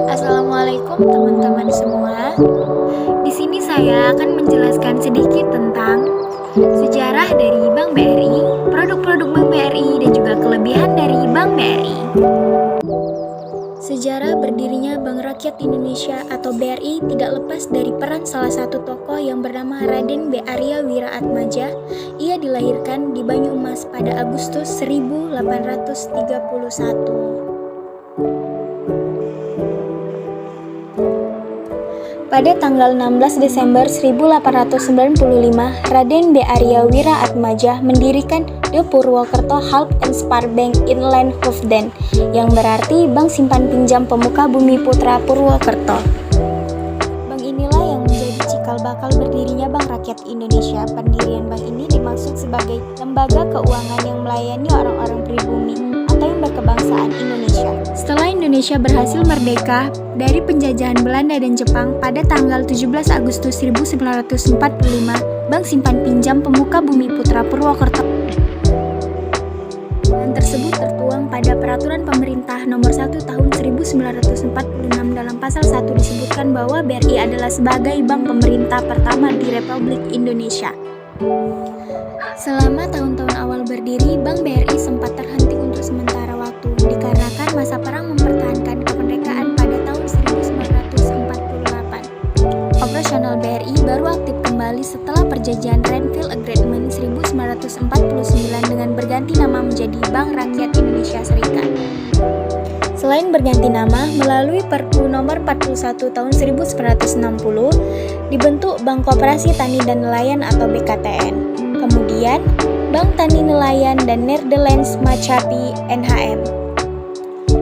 Assalamualaikum teman-teman semua. Di sini saya akan menjelaskan sedikit tentang sejarah dari Bank BRI, produk-produk Bank BRI, dan juga kelebihan dari Bank BRI. Sejarah berdirinya Bank Rakyat Indonesia atau BRI tidak lepas dari peran salah satu tokoh yang bernama Raden B. Arya Wiraatmaja. Ia dilahirkan di Banyumas pada Agustus 1831. Pada tanggal 16 Desember 1895, Raden B. Arya Wiraatmaja mendirikan The Purwokerto Halp and Spar Bank Inland Hoofden, yang berarti Bank Simpan Pinjam Pemuka Bumi Putra Purwokerto. Bank inilah yang menjadi cikal bakal berdirinya Bank Rakyat Indonesia. Pendirian bank ini dimaksud sebagai lembaga keuangan yang melayani orang-orang pribumi atau yang berkebangsaan Indonesia. Setelah Indonesia berhasil merdeka dari penjajahan Belanda dan Jepang pada tanggal 17 Agustus 1945, Bank Simpan Pinjam Pemuka Bumi Putra Purwokerto dan tersebut tertuang pada Peraturan Pemerintah Nomor 1 Tahun 1946. Dalam pasal 1 disebutkan bahwa BRI adalah sebagai bank pemerintah pertama di Republik Indonesia. Selama tahun-tahun awal berdiri, Bank BRI sempat terhenti untuk sementara waktu dikarenakan masa perang mempertahankan kemerdekaan pada tahun 1948. Operasional BRI baru aktif kembali setelah perjanjian Renville Agreement 1949 dengan berganti nama menjadi Bank Rakyat Indonesia Serikat. Selain berganti nama, melalui Perpu Nomor 41 Tahun 1960, dibentuk Bank Koperasi Tani dan Nelayan atau BKTN. Kemudian, Bank Tani Nelayan dan Nederlands Maatschappij NHM.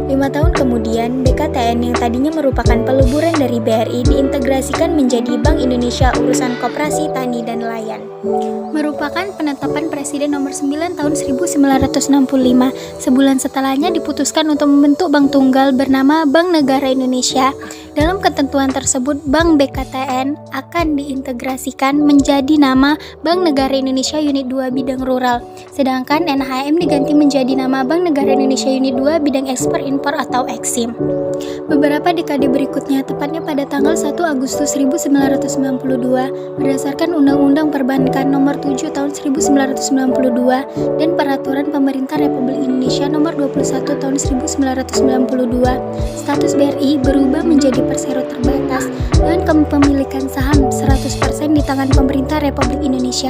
5 tahun kemudian, BKTN yang tadinya merupakan peluburan dari BRI diintegrasikan menjadi Bank Indonesia Urusan Koperasi Tani dan Nelayan. Merupakan penetapan Presiden Nomor 9 Tahun 1965. Sebulan setelahnya diputuskan untuk membentuk Bank Tunggal bernama Bank Negara Indonesia. Dalam ketentuan tersebut, Bank BKTN akan diintegrasikan menjadi nama Bank Negara Indonesia Unit 2 Bidang Rural. Sedangkan NHM diganti menjadi nama Bank Negara Indonesia Unit 2 Bidang Ekspor Impor atau Eksim. Beberapa dekade berikutnya, tepatnya pada tanggal 1 Agustus 1992, berdasarkan Undang-Undang Perbankan Nomor 7 Tahun 1992 dan Peraturan Pemerintah Republik Indonesia Nomor 21 Tahun 1992, status BRI berubah menjadi persero terbatas dengan kepemilikan saham 100% di tangan pemerintah Republik Indonesia.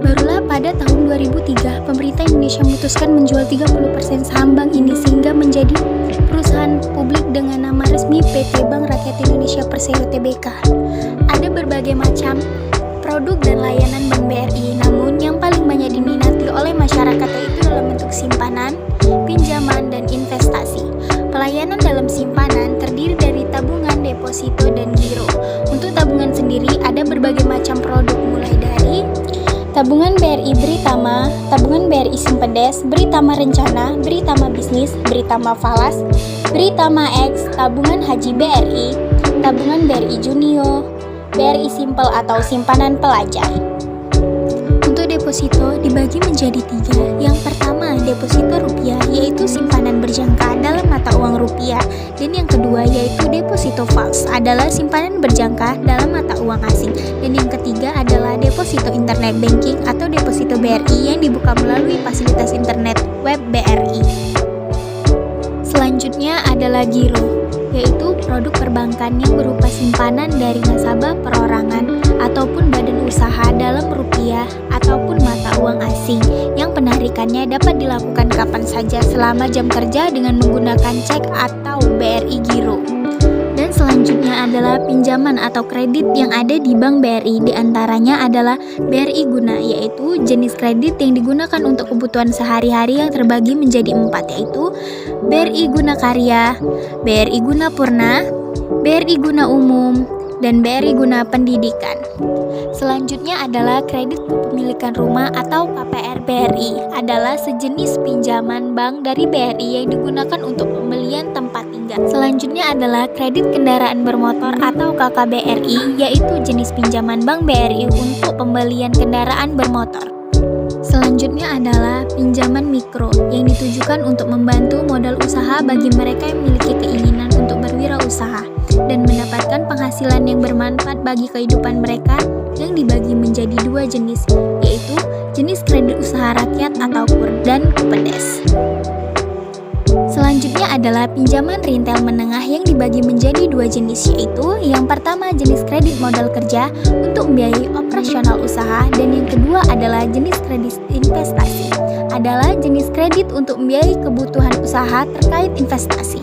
Barulah pada tahun 2003, pemerintah Indonesia memutuskan menjual 30% saham bank ini sehingga menjadi perusahaan publik dengan nama resmi PT Bank Rakyat Indonesia Persero Tbk. Ada berbagai macam produk dan layanan Bank BRI, namun yang paling banyak diminati oleh masyarakat yaitu dalam bentuk simpanan, pinjaman, dan investasi. Pelayanan dalam simpanan terdiri dari tabungan, deposito, dan giro. Untuk tabungan sendiri ada berbagai macam produk mulai dari tabungan BRI Britama, tabungan BRI Simpedes, Britama Rencana, Britama Bisnis, Britama Falas, Britama X, tabungan Haji BRI, tabungan BRI Junio, BRI Simple atau simpanan pelajar. Untuk deposito dibagi menjadi 3. Yang pertama, deposito rupiah, yaitu simpanan berjangka dalam mata uang rupiah. Dan yang kedua yaitu deposito fals, adalah simpanan berjangka dalam mata uang asing. Dan yang ketiga adalah deposito internet banking atau deposito BRI yang dibuka melalui fasilitas internet web BRI. Selanjutnya adalah giro, yaitu produk perbankan yang berupa simpanan dari nasabah perorangan ataupun badan usaha dalam rupiah ataupun mata uang asing yang penarikannya dapat dilakukan kapan saja selama jam kerja dengan menggunakan cek atau BRI Giro. Dan selanjutnya adalah pinjaman atau kredit yang ada di Bank BRI. Di antaranya adalah BRI Guna, yaitu jenis kredit yang digunakan untuk kebutuhan sehari-hari yang terbagi menjadi 4, yaitu BRI Guna Karya, BRI Guna Purna, BRI Guna Umum, dan BRI Guna Pendidikan. Selanjutnya adalah kredit kepemilikan rumah atau KPR BRI, adalah sejenis pinjaman bank dari BRI yang digunakan untuk pembelian tempat tinggal. Selanjutnya adalah kredit kendaraan bermotor atau KKBRI, yaitu jenis pinjaman bank BRI untuk pembelian kendaraan bermotor. Selanjutnya adalah pinjaman mikro yang ditujukan untuk membantu modal usaha bagi mereka yang memiliki keinginan untuk berwirausaha dan mendapatkan penghasilan yang bermanfaat bagi kehidupan mereka, yang dibagi menjadi dua jenis, yaitu jenis kredit usaha rakyat atau KUR dan KUPEDES. Selanjutnya adalah pinjaman retail menengah yang dibagi menjadi dua jenis, yaitu yang pertama jenis kredit modal kerja untuk membiayai operasional usaha, dan yang kedua adalah jenis kredit investasi, adalah jenis kredit untuk membiayai kebutuhan usaha terkait investasi.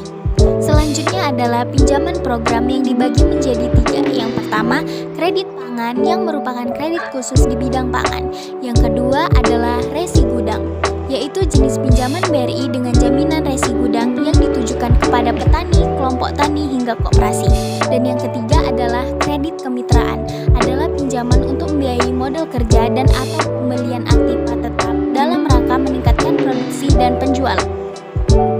Selanjutnya adalah pinjaman program yang dibagi menjadi tiga. Yang pertama, kredit pangan yang merupakan kredit khusus di bidang pangan. Yang kedua adalah resi gudang, yaitu jenis pinjaman BRI dengan jaminan resi gudang yang ditujukan kepada petani, kelompok tani, hingga koperasi. Dan yang ketiga adalah kredit kemitraan, adalah pinjaman untuk membiayai modal kerja dan atau pembelian aktiva tetap dalam rangka meningkatkan produksi dan penjualan.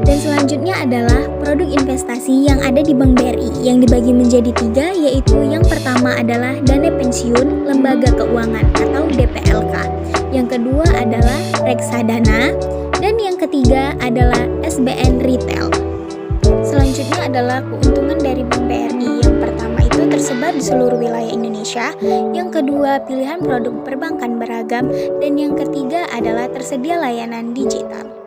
Dan selanjutnya adalah produk investasi yang ada di Bank BRI yang dibagi menjadi tiga, yaitu yang pertama adalah dana pensiun lembaga keuangan atau DPLK, yang kedua adalah reksadana, dan yang ketiga adalah SBN retail. Selanjutnya adalah keuntungan dari Bank BRI. Yang pertama itu tersebar di seluruh wilayah Indonesia, yang kedua pilihan produk perbankan beragam, dan yang ketiga adalah tersedia layanan digital.